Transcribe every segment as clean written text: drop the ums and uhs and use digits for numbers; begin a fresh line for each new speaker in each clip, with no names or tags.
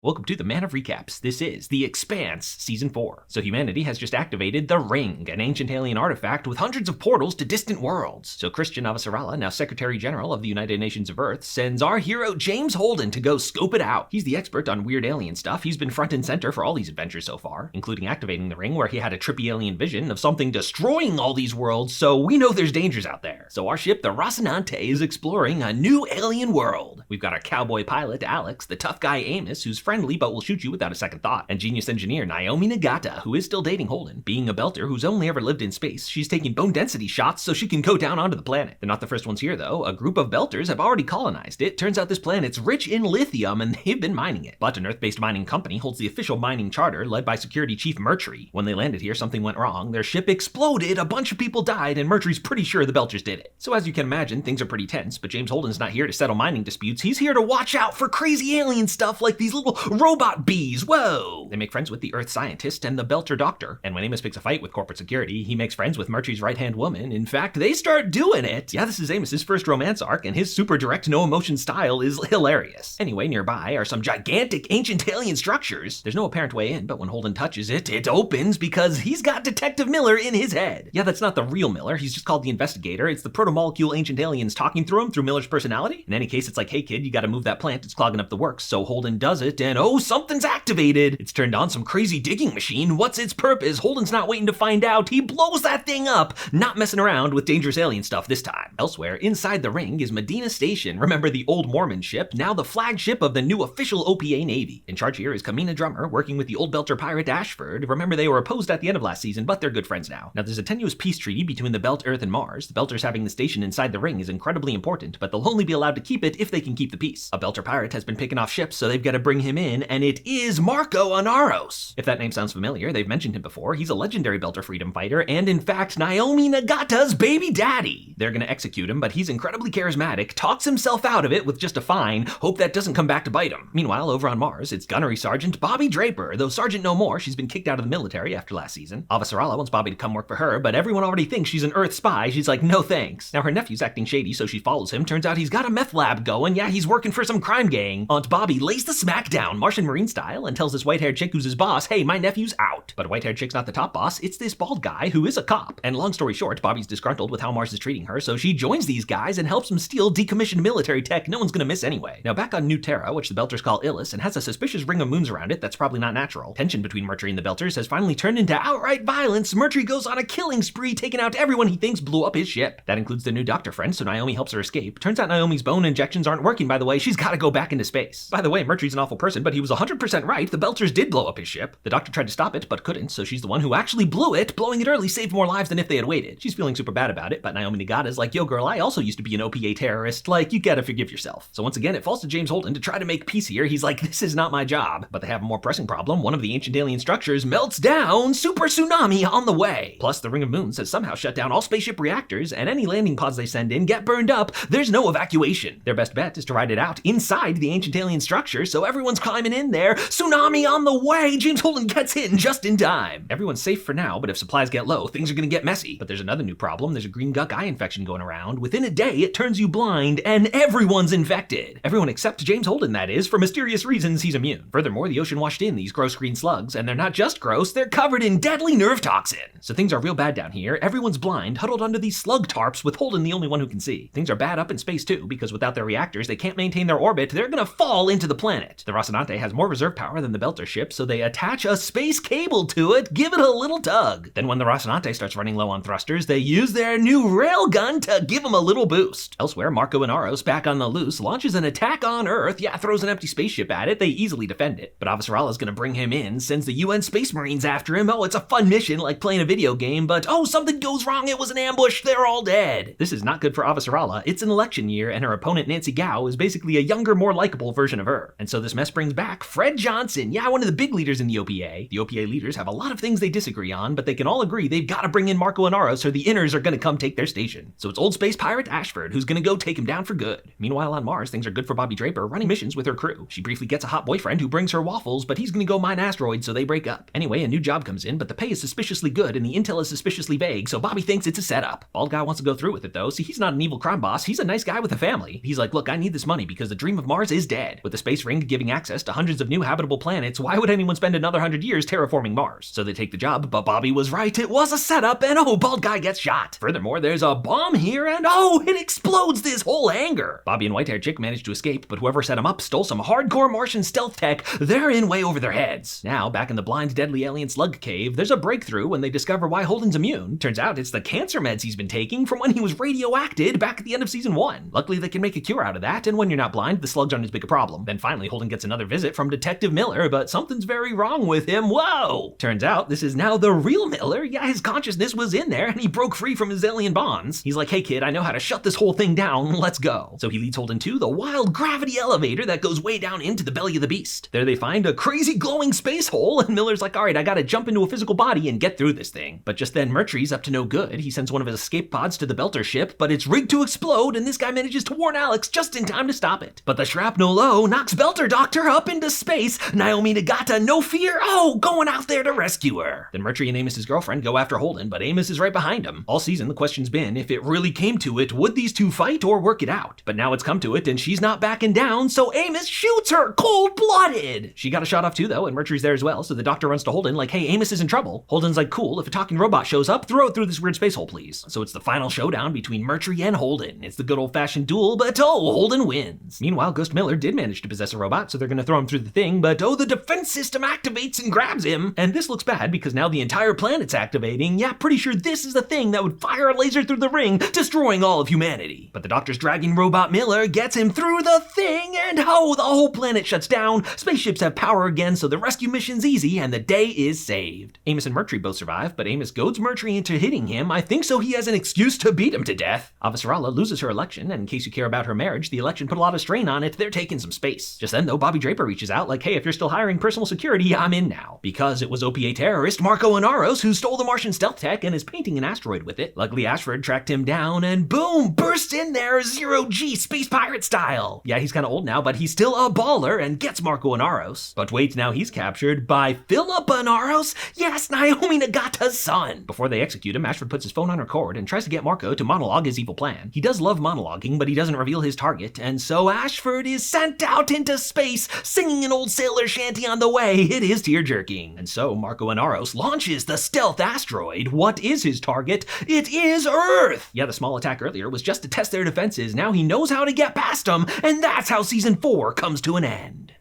Welcome to the Man of Recaps. This is The Expanse, Season 4. So humanity has just activated the Ring, an ancient alien artifact with hundreds of portals to distant worlds. So Christian Avasarala, now Secretary General of the United Nations of Earth, sends our hero James Holden to go scope it out. He's the expert on weird alien stuff. He's been front and center for all these adventures so far, including activating the Ring where he had a trippy alien vision of something destroying all these worlds, so we know there's dangers out there. So our ship, the Rocinante, is exploring a new alien world. We've got our cowboy pilot, Alex, the tough guy, Amos, who's friendly but will shoot you without a second thought, and genius engineer Naiome Nagata, who is still dating Holden. Being a belter who's only ever lived in space, she's taking bone density shots so she can go down onto the planet. They're not the first ones here though. A group of belters have already colonized it. Turns out this planet's rich in lithium and they've been mining it. But an Earth-based mining company holds the official mining charter led by Security Chief Mercury. When they landed here, something went wrong. Their ship exploded, a bunch of people died, and Mercury's pretty sure the belters did it. So as you can imagine, things are pretty tense, but James Holden's not here to settle mining disputes. He's here to watch out for crazy alien stuff like these little robot bees. Whoa! They make friends with the Earth scientist and the Belter doctor, and when Amos picks a fight with corporate security, he makes friends with Mercury's right-hand woman. In fact, they start doing it! Yeah, this is Amos's first romance arc, and his super direct, no-emotion style is hilarious. Anyway, nearby are some gigantic ancient alien structures. There's no apparent way in, but when Holden touches it, it opens because he's got Detective Miller in his head. Yeah, that's not the real Miller, he's just called the Investigator. It's the Protomolecule ancient aliens talking through him through Miller's personality. In any case, it's like, hey kid, you gotta move that plant, it's clogging up the works. So Holden does it, and oh, something's activated! It's turned on some crazy digging machine. What's its purpose? Holden's not waiting to find out. He blows that thing up, not messing around with dangerous alien stuff this time. Elsewhere, inside the Ring is Medina Station. Remember the old Mormon ship, now the flagship of the new official OPA Navy. In charge here is Kamina Drummer, working with the old Belter pirate Ashford. Remember they were opposed at the end of last season, but they're good friends now. Now there's a tenuous peace treaty between the Belt, Earth, and Mars. The Belters having the station inside the Ring is incredibly important, but they'll only be allowed to keep it if they can keep the peace. A Belter pirate has been picking off ships, so they've got to bring him in, and it is Marco Inaros. If that name sounds familiar, they've mentioned him before. He's a legendary Belter freedom fighter, and in fact, Naiome Nagata's baby daddy. They're gonna execute him, but he's incredibly charismatic, talks himself out of it with just a fine, hope that doesn't come back to bite him. Meanwhile, over on Mars, it's Gunnery Sergeant Bobbie Draper. Though Sergeant no more, she's been kicked out of the military after last season. Avasarala wants Bobbie to come work for her, but everyone already thinks she's an Earth spy. She's like, no thanks. Now her nephew's acting shady, so she follows him. Turns out he's got a meth lab going. Yeah, he's working for some crime gang. Aunt Bobbie lays the smack down, Martian Marine style, and tells this white-haired chick who's his boss, hey, my nephew's out. But a white-haired chick's not the top boss, it's this bald guy who is a cop. And long story short, Bobbie's disgruntled with how Mars is treating her, so she joins these guys and helps them steal decommissioned military tech no one's gonna miss anyway. Now back on New Terra, which the Belters call Illis, and has a suspicious ring of moons around it that's probably not natural. Tension between Mercury and the Belters has finally turned into outright violence. Mercury goes on a killing spree, taking out everyone he thinks blew up his ship. That includes the new doctor friend, so Naiome helps her escape. Turns out Naomi's bone injections aren't working, by the way. She's gotta go back into space. By the way, Mercury's an awful person, but he was 100% right. The Belters did blow up his ship. The doctor tried to stop it, but couldn't, so she's the one who actually blew it. Blowing it early saved more lives than if they had waited. She's feeling super bad about it, but Naiome Nagata's like, yo girl, I also used to be an OPA terrorist. Like, you gotta forgive yourself. So once again, it falls to James Holden to try to make peace here. He's like, this is not my job. But they have a more pressing problem. One of the ancient alien structures melts down. Super tsunami on the way. Plus, the Ring of Moons has somehow shut down all spaceship reactors, and any landing pods they send in get burned up. There's no evacuation. Their best bet is to ride it out inside the ancient alien structure, so everyone's climbing in there. Tsunami on the way. James Holden gets in just in time. Everyone's safe for now, but if supplies get low, things are gonna get messy. But there's another new problem. There's a green gunk eye infection going around. Within a day, it turns you blind, and everyone's infected. Everyone except James Holden, that is. For mysterious reasons, he's immune. Furthermore, the ocean washed in these gross green slugs, and they're not just gross, they're covered in deadly nerve toxin. So things are real bad down here. Everyone's blind, huddled under these slug tarps, with Holden the only one who can see. Things are bad up in space too, because without their reactors, they can't maintain their orbit. They're gonna fall into the planet. The Rocinante has more reserve power than the Belter ship, so they attach a space cable to it, give it a little tug. Then when the Rocinante starts running low on thrusters, they use their new railgun to give them a little boost. Elsewhere, Marco Inaros, back on the loose, launches an attack on Earth. Yeah, throws an empty spaceship at it. They easily defend it. But Avasarala's gonna bring him in, sends the UN Space Marines after him. Oh, it's a fun mission, like playing a video game, but oh, something goes wrong. It was an ambush. They're all dead. This is not good for Avasarala. It's an election year, and her opponent, Nancy Gao, is basically a younger, more likable version of her. And so this mess brings back Fred Johnson. Yeah, one of the big leaders in the OPA. The OPA leaders have a lot of things they disagree on, but they can all agree they've got to bring in Marco Inaros or the Inners are going to come take their station. So it's old space pirate Ashford who's going to go take him down for good. Meanwhile on Mars, things are good for Bobbie Draper running missions with her crew. She briefly gets a hot boyfriend who brings her waffles, but he's going to go mine asteroids, so they break up. Anyway, a new job comes in, but the pay is suspiciously good and the intel is suspiciously vague, so Bobbie thinks it's a setup. Bald guy wants to go through with it though. See, he's not an evil crime boss. He's a nice guy with a family. He's like, look, I need made this money because the dream of Mars is dead. With the space ring giving access to hundreds of new habitable planets, why would anyone spend another 100 years terraforming Mars? So they take the job, but Bobbie was right, it was a setup, and oh, bald guy gets shot. Furthermore, there's a bomb here, and oh, it explodes this whole hangar. Bobbie and white-haired chick managed to escape, but whoever set them up stole some hardcore Martian stealth tech. They're in way over their heads. Now, back in the blind, deadly alien slug cave, there's a breakthrough when they discover why Holden's immune. Turns out it's the cancer meds he's been taking from when he was radioactive back at the end of season 1. Luckily, they can make a cure out of that, and when you're not blind, the slugs aren't as big a problem. Then finally, Holden gets another visit from Detective Miller, but something's very wrong with him. Whoa! Turns out this is now the real Miller. Yeah, his consciousness was in there, and he broke free from his alien bonds. He's like, hey kid, I know how to shut this whole thing down, let's go. So he leads Holden to the wild gravity elevator that goes way down into the belly of the beast. There they find a crazy glowing space hole, and Miller's like, alright, I gotta jump into a physical body and get through this thing. But just then Mercury's up to no good. He sends one of his escape pods to the Belter ship, but it's rigged to explode, and this guy manages to warn Alex just in time to stop it. But the shrapnel low knocks Belter Doctor up into space. Naiome Nagata, no fear, going out there to rescue her. Then Mercury and Amos' girlfriend go after Holden, but Amos is right behind him. All season, the question's been, if it really came to it, would these two fight or work it out? But now it's come to it, and she's not backing down, so Amos shoots her cold-blooded. She got a shot off too, though, and Mercury's there as well, so the Doctor runs to Holden like, hey, Amos is in trouble. Holden's like, cool, if a talking robot shows up, throw it through this weird space hole, please. So it's the final showdown between Mercury and Holden. It's the good old-fashioned duel, but Holden wins. Meanwhile, Ghost Miller did manage to possess a robot, so they're gonna throw him through the thing, but the defense system activates and grabs him. And this looks bad because now the entire planet's activating. Yeah, pretty sure this is the thing that would fire a laser through the ring, destroying all of humanity. But the Doctor's dragging Robot Miller, gets him through the thing, and the whole planet shuts down. Spaceships have power again, so the rescue mission's easy, and the day is saved. Amos and Mercury both survive, but Amos goads Mercury into hitting him, I think so he has an excuse to beat him to death. Avasarala loses her election, and in case you care about her marriage, the election put a lot of strain on it. They're taking some space. Just then, though, Bobbie Draper reaches out like, hey, if you're still hiring personal security, I'm in now. Because it was OPA terrorist Marco Inaros who stole the Martian stealth tech and is painting an asteroid with it. Luckily, Ashford tracked him down and boom, burst in there, zero-G space pirate style. Yeah, he's kind of old now, but he's still a baller and gets Marco Inaros. But wait, now he's captured by Philip Inaros? Yes, Naiome Nagata's son. Before they execute him, Ashford puts his phone on record and tries to get Marco to monologue his evil plan. He does love monologuing, but he doesn't reveal his target, and so Ashford is sent out into space, singing an old sailor shanty on the way. It is tear-jerking. And so Marco Inaros launches the stealth asteroid. What is his target? It is Earth! Yeah, the small attack earlier was just to test their defenses. Now he knows how to get past them, and that's how season 4 comes to an end.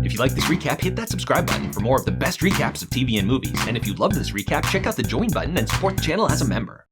If you like this recap, hit that subscribe button for more of the best recaps of TV and movies. And if you love this recap, check out the join button and support the channel as a member.